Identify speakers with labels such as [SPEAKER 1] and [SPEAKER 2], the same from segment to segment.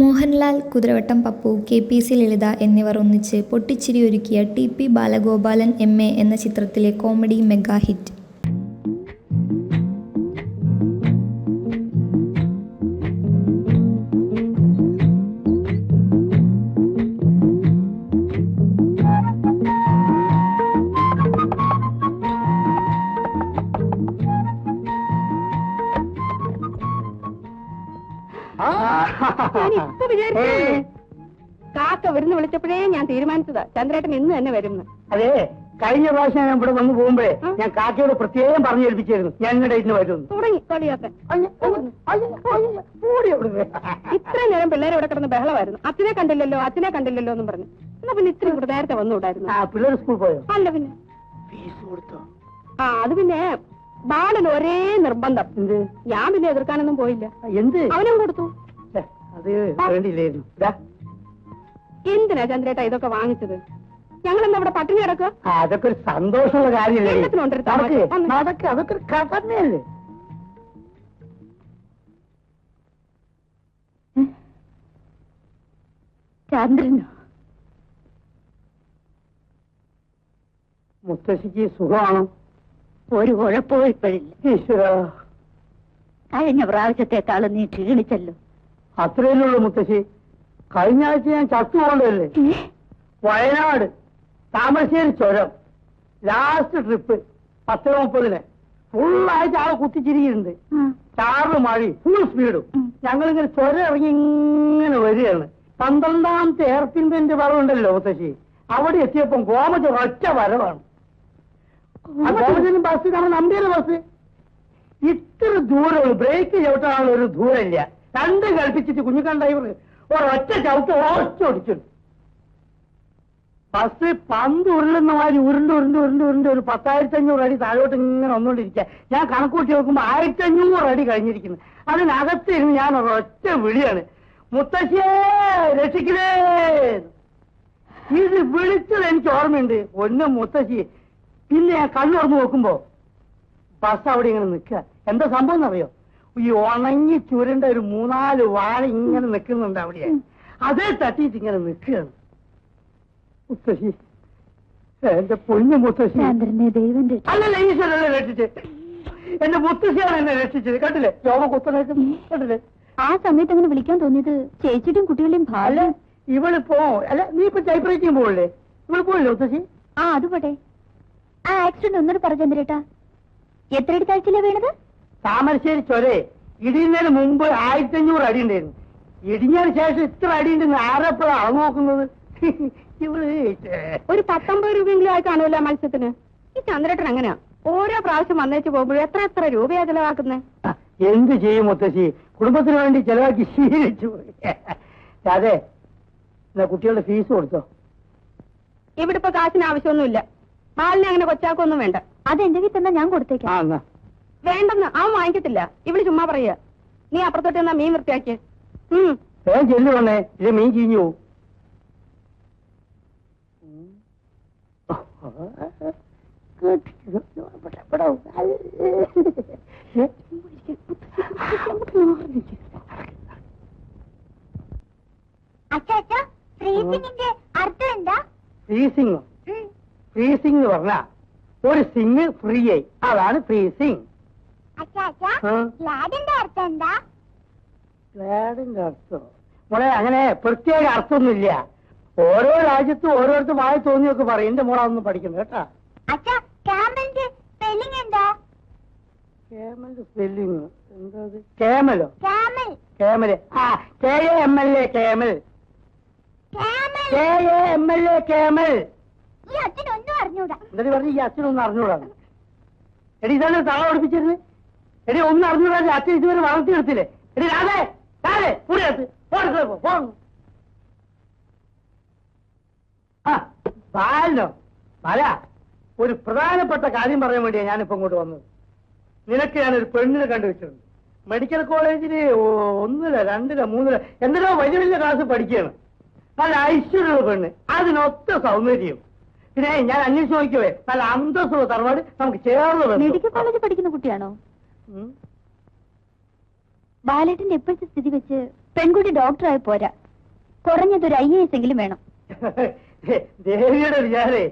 [SPEAKER 1] Mohanlal, Kuthiravattam Pappu, KPC ലളിത എന്നിവർ ഒന്നിച്ച് പൊട്ടിച്ചിരിയൊരുക്കിയ TP Balagopalan MA എന്ന ചിത്രത്തിലെ കോമഡി മെഗാ ഹിറ്റ്.
[SPEAKER 2] കാക്ക വരുന്ന വിളിച്ചപ്പോഴേ ഞാൻ തീരുമാനിച്ചതാ ചന്ദ്രേട്ടൻ ഇന്ന് തന്നെ വരുന്നു.
[SPEAKER 3] അതെ, കഴിഞ്ഞ പ്രാവശ്യം ഞാൻ ഇവിടെ വന്നു പോകുമ്പോഴേ ഞാൻ കാക്കയോട് പ്രത്യേകം പറഞ്ഞു ഏൽപ്പിച്ചായിരുന്നു ഞാൻ ഇങ്ങോട്ട് ഇന്ന് വരുന്നു.
[SPEAKER 2] തുടങ്ങി കളിയൊക്കെ. ഇത്രയും നേരം പിള്ളേരെ ഇവിടെ കിടന്ന് ബഹളമായിരുന്നു. അച്ഛനെ കണ്ടില്ലല്ലോ എന്നും പറഞ്ഞു. എന്നാ പിന്നെ ഇത്രയും കൂടെ നേരത്തെ വന്നുകൂടായിരുന്നു.
[SPEAKER 3] പിള്ളേർ സ്കൂൾ പോയോ?
[SPEAKER 2] അല്ല പിന്നെ
[SPEAKER 3] ഫീസ് കൊടുത്തോ?
[SPEAKER 2] അത് പിന്നെ ബാലന് ഒരേ നിർബന്ധം.
[SPEAKER 3] എന്ത്?
[SPEAKER 2] ഞാൻ പിന്നെ എതിർക്കാനൊന്നും പോയില്ല.
[SPEAKER 3] എന്ത്?
[SPEAKER 2] അവനും കൊടുത്തു.
[SPEAKER 3] അത് വേണ്ടിയില്ലായിരുന്നു.
[SPEAKER 2] എന്തിനാ ചന്ദ്രേട്ട ഇതൊക്കെ വാങ്ങിച്ചത്? ഞങ്ങൾ എന്താ ഇവിടെ പട്ടിണി കിടക്കുക?
[SPEAKER 3] അതൊക്കെ ഒരു സന്തോഷമുള്ള കാര്യമല്ലേ? അതൊക്കെ ഒരു കഥയല്ലേ?
[SPEAKER 2] ചന്ദ്രനോ?
[SPEAKER 3] മുത്തശ്ശിക്ക് സുഖമാണോ?
[SPEAKER 2] ഒരു കുഴപ്പവും ഇപ്പോഴില്ല.
[SPEAKER 3] ഈശ്വര,
[SPEAKER 2] കഴിഞ്ഞ പ്രാവശ്യത്തെക്കാളും നീ ക്ഷീണിച്ചല്ലോ.
[SPEAKER 3] അത്രയല്ലുള്ളൂ മുത്തശ്ശി. കഴിഞ്ഞ ആഴ്ച ഞാൻ ചത്തുപോകണ്ടല്ലേ? വയനാട് താമരശ്ശേരി ചുരം ലാസ്റ്റ് ട്രിപ്പ് 10:30 ഫുള്ളായിട്ട് ആളെ കുത്തിച്ചിരിക്കുന്നുണ്ട്. ചാറ് മഴ ഫുൾ സ്പീഡും. ഞങ്ങളിങ്ങനെ ചുരം ഇറങ്ങി ഇങ്ങനെ വരികയാണ്. 12ാമത്തെ എയർപിൻ പെന്റ് വളവുണ്ടല്ലോ മുത്തശ്ശി, അവിടെ എത്തിയപ്പം ഗോമതി ഒറ്റ വരവാണ്. ആ ഗോമതിന് ബസ് നമ്മൾ നമ്പിയുടെ ബസ് ഇത്ര ദൂരമുള്ളൂ. ബ്രേക്ക് ചവിട്ടാനുള്ള ഒരു ദൂരമില്ല. രണ്ടും കളിപ്പിച്ചിട്ട് കുഞ്ഞിക്കാൻ ഡ്രൈവർ ഒരൊറ്റ ചവിട്ട് ഓടിച്ചു. ബസ് പന്ത് ഉരുളുന്ന മാതിരി ഉരുണ്ട് ഒരു 10,500 അടി താഴോട്ട് ഇങ്ങനെ വന്നുകൊണ്ടിരിക്കുക. ഞാൻ കണക്കൂട്ടി നോക്കുമ്പോൾ 1500 അടി കഴിഞ്ഞിരിക്കുന്നു. അതിനകത്തിരുന്ന് ഞാൻ ഒരൊറ്റ വിളിയാണ്, മുത്തശ്ശിയെ രക്ഷിക്കണേ. ഇത് വിളിച്ചത് എനിക്ക് ഓർമ്മയുണ്ട്. ഒന്നും മുത്തശ്ശി. പിന്നെ ഞാൻ കണ്ണു തുറന്ന് നോക്കുമ്പോ ബസ് അവിടെ ഇങ്ങനെ നിൽക്കുക. എന്താ സംഭവം എന്നറിയോ? ഈ ഉണങ്ങി ചുരുണ്ട ഒരു 3-4 വാഴ ഇങ്ങനെ നിൽക്കുന്നുണ്ട് അവിടെ. അതേ തട്ടിയിട്ട് ഇങ്ങനെ നിൽക്കുകയാണ്. മുത്തശ്ശി, എന്റെ പൊന്നു മുത്തശ്ശി. അല്ലല്ല, ഈശ്വരനെ രക്ഷിച്ച്. എന്റെ മുത്തശ്ശിയാണ് എന്നെ രക്ഷിച്ചത്. കണ്ടില്ലേ യോഗ കുത്തനേക്കും? കണ്ടില്ലേ?
[SPEAKER 2] ആ സമയത്ത് അങ്ങനെ വിളിക്കാൻ തോന്നിയത് ചേച്ചിയുടെയും കുട്ടികളുടെയും ഭാര്യ.
[SPEAKER 3] ഇവളിപ്പോ അല്ല, നീ ഇപ്പൊ ടൈപ്പ്റൈറ്റിംഗ് പോകല്ലേ? ഇവള് പോയില്ലേ മുത്തശ്ശി?
[SPEAKER 2] അത് പോട്ടെ. ആ ആക്സിഡന്റ് ഒന്നോട് പറ ചന്ദ്രേട്ടാ. എത്ര അടി താഴ്ചയിലാ വീണത്?
[SPEAKER 3] താമരശ്ശേരി ചൊരേ ഇടിയുന്നതിന് മുമ്പ് 1500 അടി ഉണ്ടായിരുന്നു. ഇടിഞ്ഞതിന് ശേഷം ഇത്ര അടി ഉണ്ടെന്ന് ആരെപ്പോഴാണ് അളവ് നോക്കുന്നത്? ഒരു 19 രൂപയെങ്കിലും ആയി കാണൂല മത്സ്യത്തിന്. ഈ ചന്ദ്രേട്ടൻ അങ്ങനെയാ. ഓരോ പ്രാവശ്യം വന്നേച്ച് പോകുമ്പോഴും എത്ര രൂപയാ ചെലവാക്കുന്നേ? എന്ത് ചെയ്യും മുത്തശ്ശി, കുടുംബത്തിന് വേണ്ടി ചെലവാക്കി ശീലിച്ചു പോയി. അതെ, കുട്ടികളുടെ ഫീസ് കൊടുത്തോ?
[SPEAKER 2] ഇവിടെ ഇപ്പൊ കാശിന് ആവശ്യമൊന്നുമില്ല. ബാലിനെ അങ്ങനെ കൊച്ചാക്കൊന്നും വേണ്ട. അതെന്റെ വീട്ടിൽ തന്നെ ഞാൻ കൊടുത്തേക്കാം. വേണ്ടെന്ന് അവൻ വാങ്ങിക്കത്തില്ല. ഇവിടെ ചുമ്മാ പറയാ. നീ അപ്പുറത്തോട്ട് എന്നാ മീൻ വൃത്തിയാക്കിയ.
[SPEAKER 3] ചെല്ലു വന്നേ, ഇത് മീൻ ചീഞ്ഞു പോവും. ഫ്രീസിംഗ് എന്ന് പറഞ്ഞാ ഒരു സിംഗ് ഫ്രീ ആയി, അതാണ് ഫ്രീസിംഗ്. ഗ്ലാഡിന്റെ അർത്ഥം മോളെ അങ്ങനെ പ്രത്യേക അർത്ഥമൊന്നുമില്ല. ഓരോ രാജ്യത്തും ഓരോരുത്തർ വായി തോന്നിയൊക്കെ പറയും. എന്റെ മോളെ ഒന്നും പഠിക്കണം കേട്ടാ.
[SPEAKER 2] ക്യാമലിന്റെ സ്പെല്ലിംഗ് എന്താ?
[SPEAKER 3] സ്പെല്ലിംഗ് എന്താ? കേമലോ? കേമല്. KAMLA camel. KAMLA camel. എന്താ പറഞ്ഞു? ഈ അച്ഛനൊന്നും അറിഞ്ഞൂടാണ്. എടി ഇതാണ് തള പഠിപ്പിച്ചിരുന്നത്. എടി ഒന്നും അറിഞ്ഞൂടാ. അച്ഛൻ ഇതുവരെ വളർത്തിയെടുത്തില്ലേ? എടി രാധേ കൂടിയെടുത്ത് ബാലോ ബാല, ഒരു പ്രധാനപ്പെട്ട കാര്യം പറയാൻ വേണ്ടിയാണ് ഞാനിപ്പോ ഇങ്ങോട്ട് വന്നത്. നിനക്ക് ഞാനൊരു പെണ്ണിനെ കണ്ടുവച്ചിട്ടുണ്ട്. മെഡിക്കൽ കോളേജില് 1, 2, 3 എന്തിനോ വലിയ വലിയ ക്ലാസ് പഠിക്കുകയാണ്. നല്ല ഐശ്വര്യമുള്ള പെണ്ണ്, അതിനൊത്ത സൗന്ദര്യം. പിന്നെ ഞാൻ അന്വേഷിച്ച് നോക്കിയവേ നല്ല അന്തസ്സുള്ള തറവാട് നമുക്ക് ചേർന്ന്.
[SPEAKER 2] മെഡിക്കൽ കോളേജിൽ പഠിക്കുന്ന കുട്ടിയാണോ? ബാലേട്ടന്റെ എപ്പോഴത്തെ സ്ഥിതി വെച്ച് പെൺകുട്ടി ഡോക്ടറായി പോരാ, കുറഞ്ഞതൊരു IAS എങ്കിലും വേണം.
[SPEAKER 3] ദേവിയുടെ വിചാരേ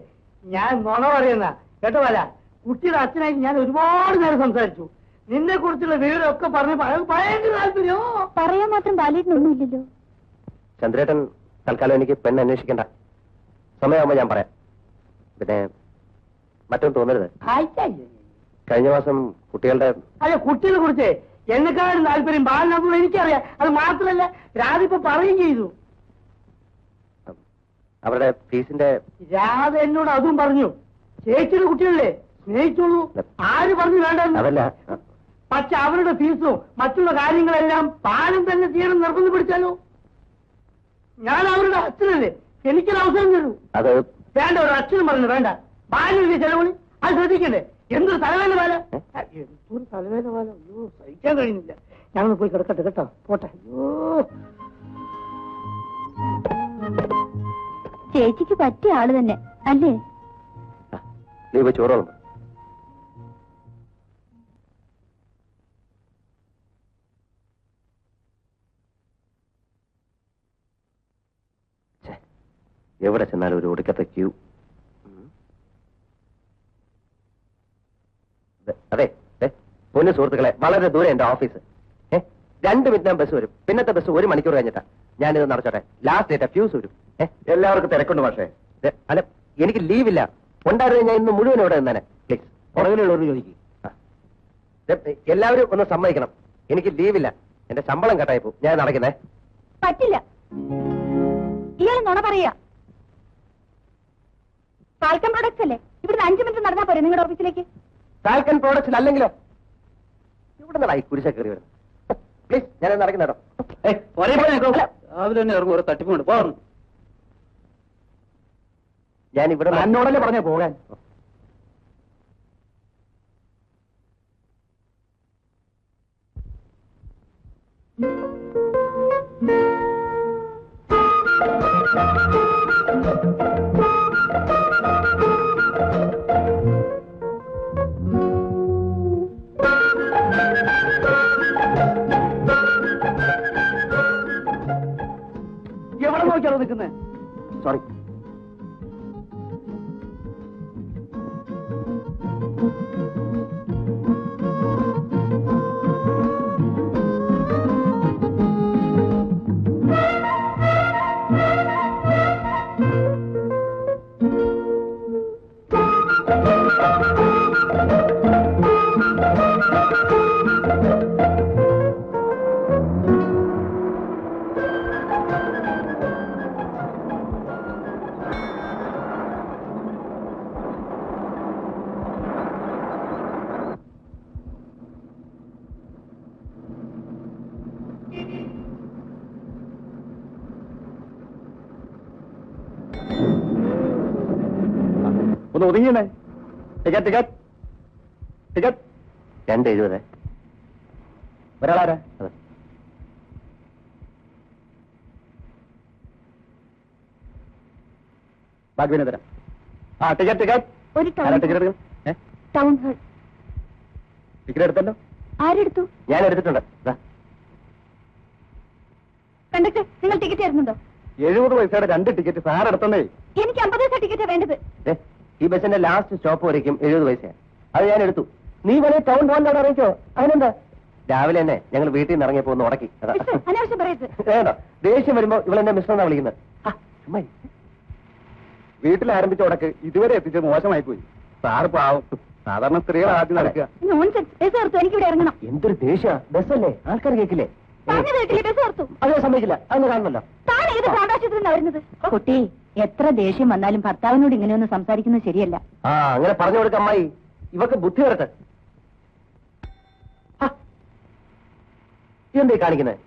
[SPEAKER 3] ഞാൻ നുണ പറയുന്ന കേട്ടോ. വല കുട്ടിയുടെ അച്ഛനായി ഞാൻ ഒരുപാട് നേരം സംസാരിച്ചു. നിന്നെ കുറിച്ചുള്ള വിവരമൊക്കെ പറഞ്ഞ് ഭയങ്കര താല്പര്യോ.
[SPEAKER 2] പറയാൻ മാത്രം ബാലേട്ടനൊന്നുമില്ലല്ലോ.
[SPEAKER 4] ചന്ദ്രേട്ടൻ തൽക്കാലം എനിക്ക് പെണ്ണ് അന്വേഷിക്കണ്ട. സമയമാകുമ്പോ ഞാൻ പറയാം. പിന്നെ മറ്റൊന്നും തോന്നരുത്. കഴിഞ്ഞ മാസം കുട്ടികളുടെ
[SPEAKER 3] അല്ല, കുട്ടികളെ കുറിച്ച് എന്നെക്കാളും താല്പര്യം ബാലനാഥോട് എനിക്കറിയാം. അത് മാത്രമല്ല രാധ ഇപ്പൊ പറയുകയും ചെയ്തു.
[SPEAKER 4] അവരുടെ ഫീസിന്റെ
[SPEAKER 3] രാധ എന്നോട് അതും പറഞ്ഞു. ചേച്ചിയുടെ കുട്ടികളല്ലേ, സ്നേഹിച്ചോളൂ, ആര് പറഞ്ഞു വേണ്ടെന്ന്.
[SPEAKER 4] അതല്ല,
[SPEAKER 3] പക്ഷെ അവരുടെ ഫീസും മറ്റുള്ള കാര്യങ്ങളെല്ലാം ബാലൻ തന്നെ ചെയ്യണം നിർബന്ധം പിടിച്ചാലോ? ഞാൻ അവരുടെ അച്ഛനല്ലേ, എനിക്കൊരു അവസരം തരൂ.
[SPEAKER 4] അത്
[SPEAKER 3] വേണ്ട, ഒരു അച്ഛനും പറഞ്ഞു വേണ്ട. ബാലന്റെ ചെലവിളി അത് ശ്രദ്ധിക്കണ്ടേ? എന്തൊരു തലവേദന ബാല, എന്തൊരു തലവേദന ബാല. അയ്യോ, സഹിക്കാൻ കഴിയുന്നില്ല. ഞാനൊന്ന് പോയി കിടക്കട്ടെ കേട്ടോ, പോട്ടെ. അയ്യോ,
[SPEAKER 2] ചേച്ചിക്ക് പറ്റിയ ആള് തന്നെ അല്ലേ?
[SPEAKER 4] നീ പോയി ചോറോളും. എവിടെ ചെന്നാലും ഒരു ഒടുക്കത്തെ ക്യൂ. അതെ, പൊന്നു സുഹൃത്തുക്കളെ, വളരെ ദൂരെ എന്റെ ഓഫീസ്. 2 മിനിറ്റ് ബസ് വരും. പിന്നത്തെ ബസ് 1 മണിക്കൂർ കഴിഞ്ഞിട്ടാ. ഞാനിത് നടച്ചോട്ടെ. ലാസ്റ്റ് ഡേറ്റ് ഫ്യൂസ് വരും. എല്ലാവർക്കും തിരക്കുണ്ട്. പക്ഷേ അല്ല, എനിക്ക് ലീവില്ല. ഉണ്ടായിരുന്നു ഞാൻ ഇന്ന് മുഴുവൻ ഇവിടെ നിന്നേനെ. പ്ലീസ്, പുറകിലുള്ളവർ ചോദിക്കും. എല്ലാവരും ഒന്ന് സമ്മതിക്കണം, എനിക്ക് ലീവില്ല. എന്റെ ശമ്പളം കട്ടായി പോകും. ഞാൻ നടക്കുന്നേ.
[SPEAKER 2] പറ്റില്ല, ഇയാൾ നുണ പറയാ. ഫാൽക്കൺ പ്രൊഡക്ട്സ് അല്ലേ? ഇവിടുന്ന് 5 മിനിറ്റ് നടന്നാ പോരെ നിങ്ങളുടെ ഓഫീസിലേക്ക്?
[SPEAKER 4] ഫാൽക്കൺ പ്രോഡക്ട്സിൽ അല്ലെങ്കിലോ? ഇവിടെ നിന്നായി കുരിശ കയറി വരുന്നത്. പ്ലീസ്, ഞാൻ നടക്കുന്നേട്ടോ.
[SPEAKER 3] രാവിലെ തന്നെ ഇറങ്ങും, ഒരു തട്ടിപ്പുണ്ട് പോകണം.
[SPEAKER 4] ഞാൻ ഇവിടെ
[SPEAKER 3] എന്നോടല്ലേ പറഞ്ഞേ പോകാൻ. എവിടെ നോക്കിയാണോ നിൽക്കുന്നത്?
[SPEAKER 4] സോറി.
[SPEAKER 3] ഒന്ന് ഒതുങ്ങിയേ. Ticket ticket ticket
[SPEAKER 4] 2.70. ഒരാളാരാ?
[SPEAKER 3] ബാക്കി പിന്നെ തരാം. ടിക്കറ്റ് ടിക്കറ്റ്
[SPEAKER 2] ഒരു
[SPEAKER 3] ടിക്കറ്റ് എടുക്കണം.
[SPEAKER 2] Town hall.
[SPEAKER 3] ടിക്കറ്റ് എടുത്തല്ലോ.
[SPEAKER 2] ആരെടുത്തു?
[SPEAKER 4] ഞാൻ എടുത്തിട്ടുണ്ട്.
[SPEAKER 2] കണ്ടക്ടർ, നിങ്ങൾ ടിക്കറ്റ് തരുന്നുണ്ടോ?
[SPEAKER 3] 70 പൈസയുടെ 2 ടിക്കറ്റ് സാർ എടുത്തേ.
[SPEAKER 2] എനിക്ക് 50 പൈസ ടിക്കറ്റാ വേണ്ടത്.
[SPEAKER 4] ഈ ബസിന്റെ ലാസ്റ്റ് സ്റ്റോപ്പ് വരയ്ക്കും 70 പൈസയാണ്. അത് ഞാൻ എടുത്തു. നീ വലിയ ടൗൺ പോകാൻ അറിയിച്ചോ? അതിനെന്താ? രാവിലെ തന്നെ ഞങ്ങൾ വീട്ടിൽ നിന്ന് ഇറങ്ങിയപ്പോ ഒന്ന് ഉടക്കി.
[SPEAKER 2] അനാവശ്യം പറയരുത്.
[SPEAKER 4] വേണ്ട, ദേഷ്യം വരുമ്പോ ഇവളെന്നെ മിസ്റ്റർ എന്നാ വിളിക്കുന്നത്.
[SPEAKER 3] വീട്ടിൽ ആരംഭിച്ച ഉടക്ക് ഇതുവരെ എത്തിച്ചത് മോശമായി പോയി. സാറ് പാവം. സാധാരണ സ്ത്രീകൾ ആദ്യം നടക്കുക.
[SPEAKER 2] നോൺസെൻസ്. ബസ് ഓർത്തു, എനിക്കിവിടെ ഇറങ്ങണം.
[SPEAKER 4] എന്തൊരു ദേഷ്യ. ബസ്സല്ലേ, ആൾക്കാർ കേൾക്കില്ലേ?
[SPEAKER 2] പറഞ്ഞത് കേട്ടില്ലേ? ബസ് ഓർത്തു.
[SPEAKER 4] അതേ സമ്മതിക്കില്ല. അതൊന്ന് കാണുമല്ലോ.
[SPEAKER 2] താൻ ഏത് പ്രാദേശത്തിൽ നിന്നാ വരുന്നത്? കുട്ടി, എത്ര ദേഷ്യം വന്നാലും ഭർത്താവിനോട് ഇങ്ങനെയൊന്നും സംസാരിക്കുന്നത് ശരിയല്ല.
[SPEAKER 4] അങ്ങനെ പറഞ്ഞു കൊടുക്ക അമ്മായി. ഇവക്ക് ബുദ്ധി വരട്ടെ. ഇതെന്തേ കാണിക്കുന്നത്?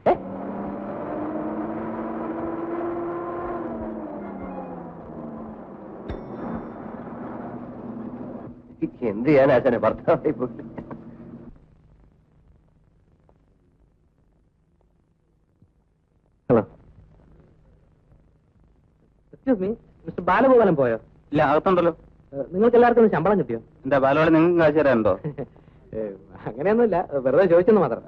[SPEAKER 4] എന്ത് ചെയ്യാൻ ആശാനെ, ഭർത്താവായി പോയിട്ട്. Hello,
[SPEAKER 3] excuse me, mister Balagopalan പോയോ?
[SPEAKER 4] ഇല്ല, അകത്തുണ്ടല്ലോ.
[SPEAKER 3] നിങ്ങൾക്ക് എല്ലാവർക്കും ശമ്പളം കിട്ടിയോ?
[SPEAKER 4] എന്താ ബാലഗോപാലൻ, നിങ്ങൾക്ക് കാശ് തരാനുണ്ടോ?
[SPEAKER 3] അങ്ങനെയൊന്നുമില്ല, വെറുതെ ചോദിച്ചെന്ന് മാത്രം.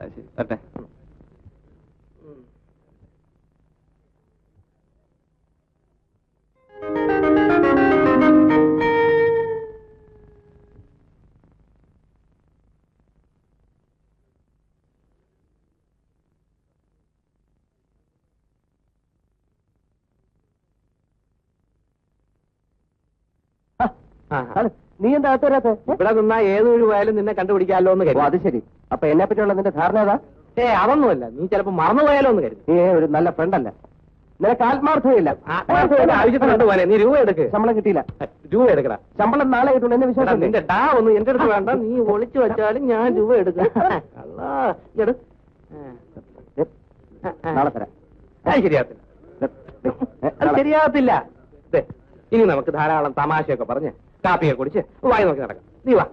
[SPEAKER 4] നീ എന്താ അകത്ത് വരാത്ത?
[SPEAKER 3] ഇവിടെ നിന്നാ ഏതൊരു പോയാലും നിന്നെ കണ്ടുപിടിക്കാമല്ലോ എന്ന്
[SPEAKER 4] ഓ,
[SPEAKER 3] കരുതി.
[SPEAKER 4] അത് ശരി. അപ്പൊ എന്നെ പറ്റിയുള്ള നിന്റെ ധാരണ ഏതാ?
[SPEAKER 3] അതൊന്നുമല്ല, നീ ചിലപ്പോ മറന്നുപോയാലോ എന്ന് കരുതി.
[SPEAKER 4] നീ ഒരു നല്ല ഫ്രണ്ടല്ല, നിനക്ക് ആത്മാർത്ഥമില്ല.
[SPEAKER 3] ആവശ്യത്തിന് കണ്ടുപോകാനേ. നീ രൂപ എടുക്ക്.
[SPEAKER 4] ശമ്പളം കിട്ടിയില്ല.
[SPEAKER 3] രൂപ എടുക്കടാ.
[SPEAKER 4] ശമ്പളം നാളെ കിട്ടുള്ളൂ, എന്നെ വിശ്വാസം.
[SPEAKER 3] നിന്റെ ഡാ ഒന്നും എന്റെ അടുത്ത് വേണ്ട. നീ ഒളിച്ചു വെച്ചാലും ഞാൻ രൂപ എടുക്കാം.
[SPEAKER 4] നാളെ തരാം.
[SPEAKER 3] ശരിയാകത്തില്ല, ശരിയാകത്തില്ല. ഇനി നമുക്ക് ധാരാളം തമാശയൊക്കെ പറഞ്ഞ് കാപ്പിയൊക്കെ കുടിച്ച് വായി നോക്കി നടക്കാം. നീ വാ.